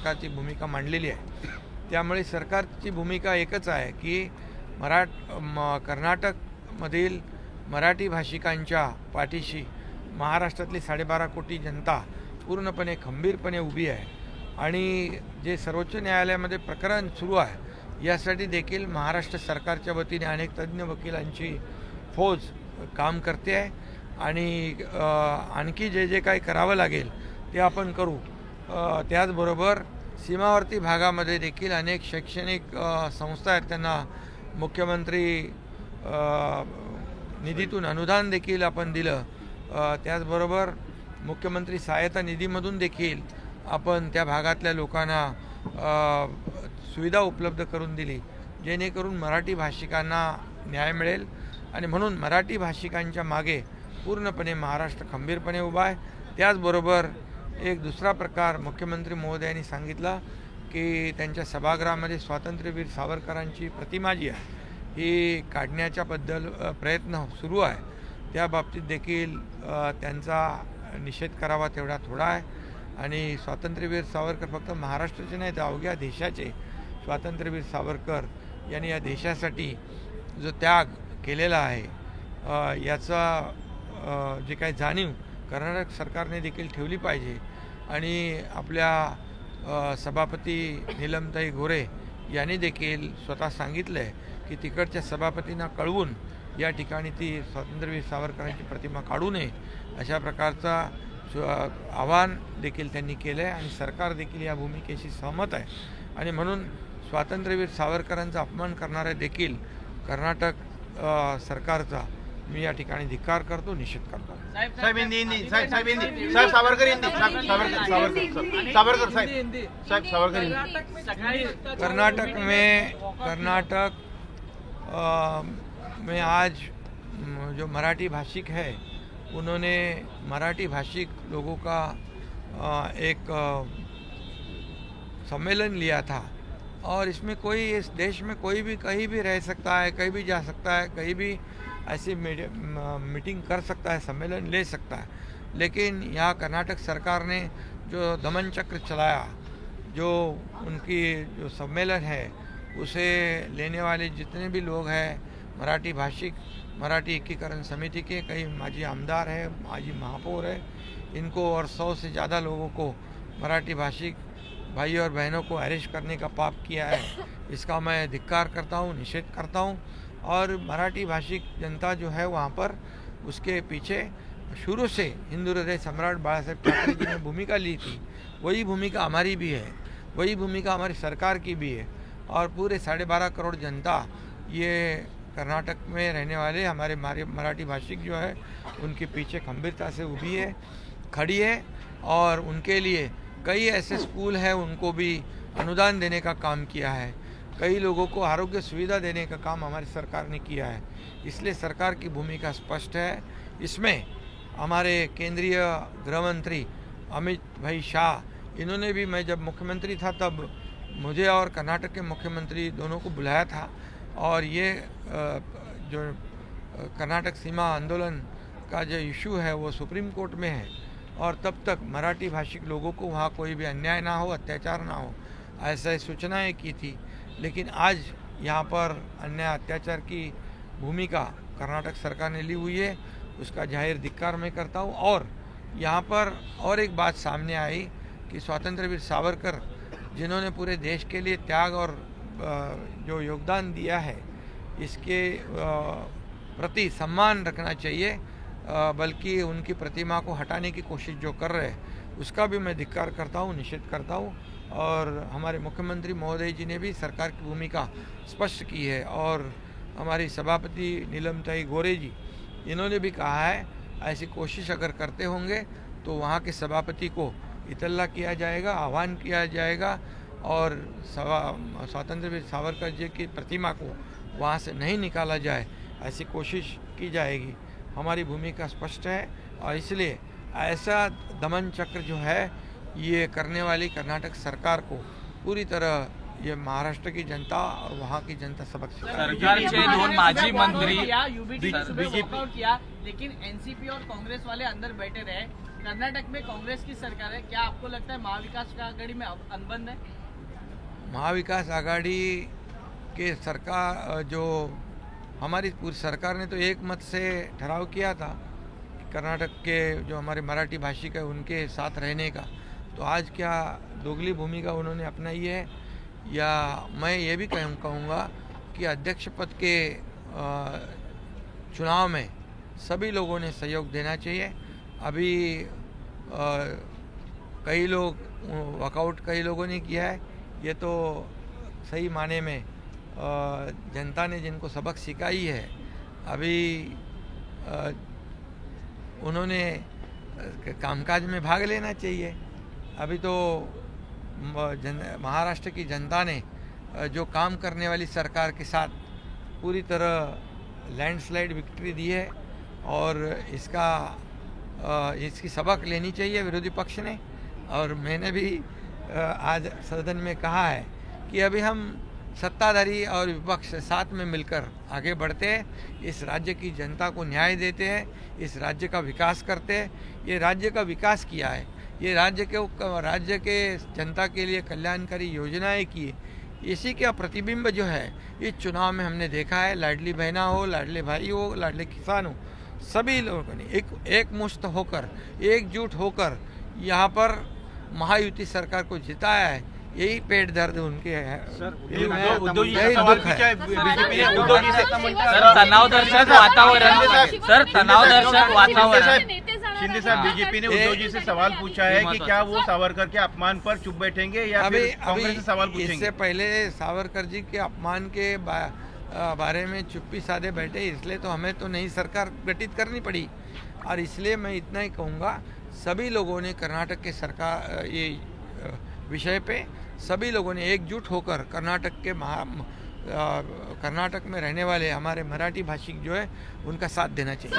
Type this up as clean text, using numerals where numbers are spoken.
सरकारची भूमिका मांडलेली आहे। त्यामुळे सरकारची भूमिका एकच आहे की कर्नाटकमधील मराठी भाषिकांच्या पाठीशी महाराष्ट्रातली 12.5 कोटी जनता पूर्णपणे खंबीरपणे उभी आहे। आणि जे सर्वोच्च न्यायालयामध्ये प्रकरण सुरू आहे यासाठी देखील महाराष्ट्र सरकारच्या वतीने अनेक तज्ज्ञ वकिलांची फौज काम करते आहे। आणि आणखी जे जे काही करावं लागेल ते आपण करू। त्याचबरोबर सीमावर्ती भागामध्ये देखील अनेक शैक्षणिक संस्था आहेत, त्यांना मुख्यमंत्री निधीतून अनुदान देखील आपण दिलं। त्याचबरोबर मुख्यमंत्री सहायता निधीमधून देखील आपण त्या भागातल्या लोकांना सुविधा उपलब्ध करून दिली, जेणेकरून मराठी भाषिकांना न्याय मिळेल। आणि म्हणून मराठी भाषिकांच्या मागे पूर्णपणे महाराष्ट्र खंबीरपणे उभा आहे। त्याचबरोबर एक दुसरा प्रकार मुख्यमंत्री महोदयांनी सांगितला की त्यांच्या सभागृहामध्ये स्वातंत्र्यवीर सावरकरांची प्रतिमा जी आहे ही काढण्याच्या बद्दल प्रयत्न सुरू आहे। त्या बाबतीत देखील त्यांचा निषेध करावा तेवढा थोडा आहे। आणि स्वातंत्र्यवीर सावरकर फक्त महाराष्ट्राचे नाही तर अवघ्या देशाचे स्वातंत्र्यवीर सावरकर यांनी या देशासाठी जो त्याग केलेला आहे याचा जे काही जाणीव कर्नाटक सरकारने देखील ठेवली पाहिजे। आणि आपल्या सभापती नीलमताई गोरे यांनी देखील स्वतः सांगितलं आहे की तिकडच्या सभापतींना कळवून या ठिकाणी ती स्वातंत्र्यवीर सावरकरांची प्रतिमा काढू नये अशा प्रकारचा आवाहन देखील त्यांनी केलं आहे। आणि सरकार देखील या भूमिकेशी सहमत आहे। आणि म्हणून स्वातंत्र्यवीर सावरकरांचा अपमान करणारे देखील कर्नाटक सरकारचा मी या ठिकाणी धिक्कार करतो, निषेध करतो। साहेब हिंदी साहेब हिंदी साहेब सावरकर हिंदी सावरकर साहब सावरकर कर्नाटक में आज जो मराठी भाषिक है उन्होंने मराठी भाषिक लोगों का एक सम्मेलन लिया था। और इसमें कोई इस देश में कोई भी कहीं भी रह सकता है, कहीं भी जा सकता है, कहीं भी ऐसी मीटिंग कर सकता है, सम्मेलन ले सकता है। लेकिन यहाँ कर्नाटक सरकार ने जो दमन चक्र चलाया, जो उनकी जो सम्मेलन है उसे लेने वाले जितने भी लोग हैं मराठी भाषिक, मराठी एकीकरण समिति के कई माजी आमदार है, माजी महापौर है, इनको और 100 से ज़्यादा लोगों को मराठी भाषिक भाई और बहनों को अरेस्ट करने का पाप किया है। इसका मैं धिक्कार करता हूँ, निषेध करता हूँ। और मराठी भाषिक जनता जो है वहाँ पर उसके पीछे शुरू से हिंदू हृदय सम्राट बाला साहेब ठाकरे जी ने भूमिका ली थी, वही भूमिका हमारी भी है, वही भूमिका हमारी सरकार की भी है। और पूरे 12.5 करोड़ जनता ये कर्नाटक में रहने वाले हमारे मराठी भाषिक जो है उनके पीछे खंभीरता से उभी है, खड़ी है। और उनके लिए कई ऐसे स्कूल हैं उनको भी अनुदान देने का काम किया है, कई लोगों को आरोग्य सुविधा देने का काम हमारी सरकार ने किया है। इसलिए सरकार की भूमिका स्पष्ट है। इसमें हमारे केंद्रीय गृह मंत्री अमित भाई शाह, इन्होंने भी, मैं जब मुख्यमंत्री था तब मुझे और कर्नाटक के मुख्यमंत्री दोनों को बुलाया था। और ये जो कर्नाटक सीमा आंदोलन का जो इशू है वो सुप्रीम कोर्ट में है और तब तक मराठी भाषिक लोगों को वहाँ कोई भी अन्याय ना हो, अत्याचार ना हो, ऐसा सूचनाएं की थी। लेकिन आज यहाँ पर अन्याय अत्याचार की भूमिका कर्नाटक सरकार ने ली हुई है, उसका जाहिर धिक्कार मैं करता हूँ। और यहाँ पर और एक बात सामने आई कि स्वातंत्र्यवीर सावरकर जिन्होंने पूरे देश के लिए त्याग और जो योगदान दिया है इसके प्रति सम्मान रखना चाहिए, बल्कि उनकी प्रतिमा को हटाने की कोशिश जो कर रहे हैं उसका भी मैं धिक्कार करता हूँ, निषेध करता हूँ। और हमारे मुख्यमंत्री महोदय जी ने भी सरकार की भूमिका स्पष्ट की है। और हमारी सभापति नीलमताई गोरे जी, इन्होंने भी कहा है ऐसी कोशिश अगर करते होंगे तो वहाँ के सभापति को इतला किया जाएगा, आह्वान किया जाएगा और स्वातंत्र्यवीर सावरकर जी की प्रतिमा को वहाँ से नहीं निकाला जाए, ऐसी कोशिश की जाएगी। हमारी भूमिका स्पष्ट है और इसलिए ऐसा दमन चक्र जो है ये करने वाली कर्नाटक सरकार को पूरी तरह ये महाराष्ट्र की जनता और वहाँ की जनता सबक सरकारचे दोन माजी मंत्री बीजेपी किया, लेकिन एनसीपी और कांग्रेस वाले अंदर बैठे रहे। कर्नाटक में कांग्रेस की सरकार है, क्या आपको लगता है महाविकास आघाड़ी में अनबन है? महाविकास आघाड़ी के सरकार जो हमारी पूरी सरकार ने तो एक मत से ठहराव किया था कर्नाटक के जो हमारे मराठी भाषिक है उनके साथ रहने का, तो आज क्या दोगली भूमिका उन्होंने अपनाई है? या मैं ये भी कहूँगा कि अध्यक्ष पद के चुनाव में सभी लोगों ने सहयोग देना चाहिए। अभी कई लोग वॉकआउट कई लोगों ने किया है, ये तो सही माने में जनता ने जिनको सबक सिखाई है अभी उन्होंने कामकाज में भाग लेना चाहिए। अभी तो महाराष्ट्र की जनता ने जो काम करने वाली सरकार के साथ पूरी तरह लैंडस्लाइड विक्ट्री दी है और इसकी सबक लेनी चाहिए विरोधी पक्ष ने। और मैंने भी आज सदन में कहा है कि अभी हम सत्ताधारी और विपक्ष साथ में मिलकर आगे बढ़ते हैं, इस राज्य की जनता को न्याय देते हैं, इस राज्य का विकास करते हैं। ये राज्य का विकास किया है, ये राज्य के जनता के लिए कल्याणकारी योजनाएं की है, इसी का प्रतिबिंब जो है इस चुनाव में हमने देखा है। लाडली बहना हो, लाडले भाई हो, लाडले किसान हो, सभी लोगों ने एकमुश्त होकर एकजुट होकर यहाँ पर महायुति सरकार को जिताया है। यही पेट दर्द उनके है। उद्धव जी ने सवाल पूछा है बीजेपी ने उद्धव जी से। तणावदर्शक वातावरण शिंदे साहब, बीजेपी ने उद्धव जी से सवाल पूछा है कि क्या वो सावरकर के अपमान पर चुप बैठेंगे या फिर कांग्रेस से सवाल पूछेंगे? इससे पहले सावरकर जी के अपमान के बारे में चुप्पी साधे बैठे, इसलिए तो हमें तो नई सरकार गठित करनी पड़ी। और इसलिए मैं इतना ही कहूँगा, सभी लोगों ने कर्नाटक के सरकार ये विषय पे सभी लोगों ने एकजुट होकर कर्नाटक में रहने वाले हमारे मराठी भाषिक जो है उनका साथ देना चाहिए।